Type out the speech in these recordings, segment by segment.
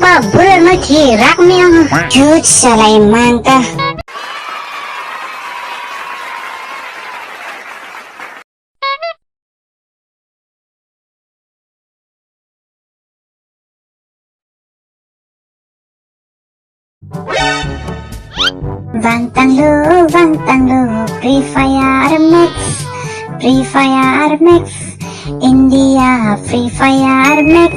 kenapa bulan mati rakmiang jut salai manta. Vantang lu, Free Fire Max, India Free Fire Max,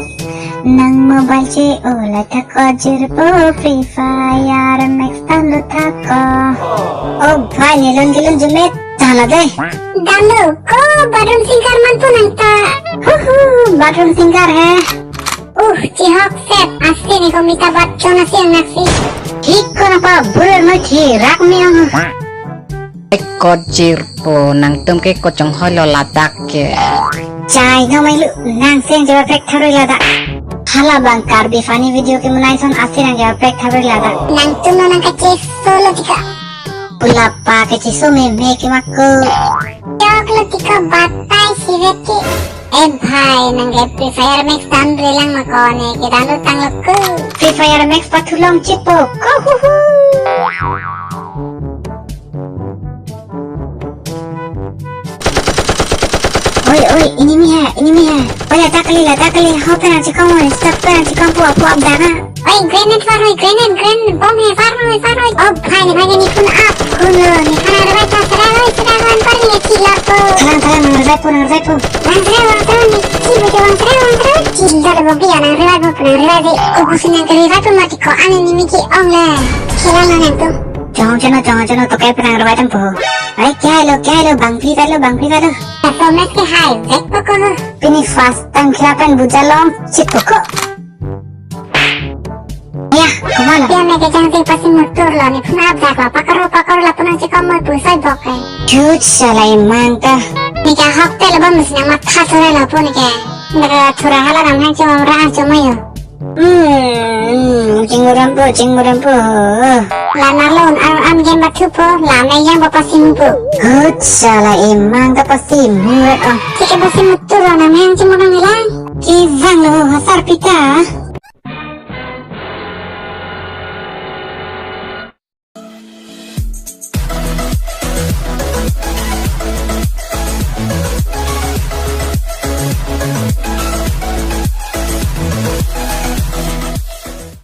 nang mobile che ola thako jirbo Free Fire Max talu thako. Oh bhai nilon jumet thala de. Dalu ko bathroom singer man tu nangta. Bathroom singer hai. Cihok set asli nih komita baca nasi yang nasi. Hik kenapa bulan mati rakmiang Eko jirpo nang tum ke kocong holo ladak ke. Cai ngamai lu nang sen jawab prek tharu ladak. Hala bangkar di funny video ke menaison asli nang jawab prek tharu ladak. Nang tum nang kace solo tika. Pulapa kace sume me ke makku. Jok lu tika batai siret ke. Bhai nang Free Fire Max dan relang makone ke dan utang lokku. Free Fire Max patulong cipok. Oi, ini Mia. Oya takli, hope na chikam mo, stop na chikam po abdana. Oi, grenade bomb hai, far hoy. Oh, bhai ni kun up. Kun ni kana rai ta serawan par ni chila po. Thalang rai po. Ni chibo jo chila bo biya na rai de. Ko kusina rai po mati ko ane ni miki ongle. Khela na to. Jangan तो क्या पता रवायतम पो अरे क्या लो bang pita lo so mes ke hai zek poko pini fast tang khiapan bujalong chipoko ya kemana dia mega jangan pasti motor lo ni puna abdak pakar la puna chikam mo pusai boke jut salai manta ni ka hakte lo bam sina matha thore la pun ke mera thora hala ram hai chom ra chomayo Cinggurampu. Lana lon am game batupo, lana yang bapasimpu. Hut salah emang bapasimpu. Jika basimpu turun am yang cingurang hilang. Kizang lo hasar pita.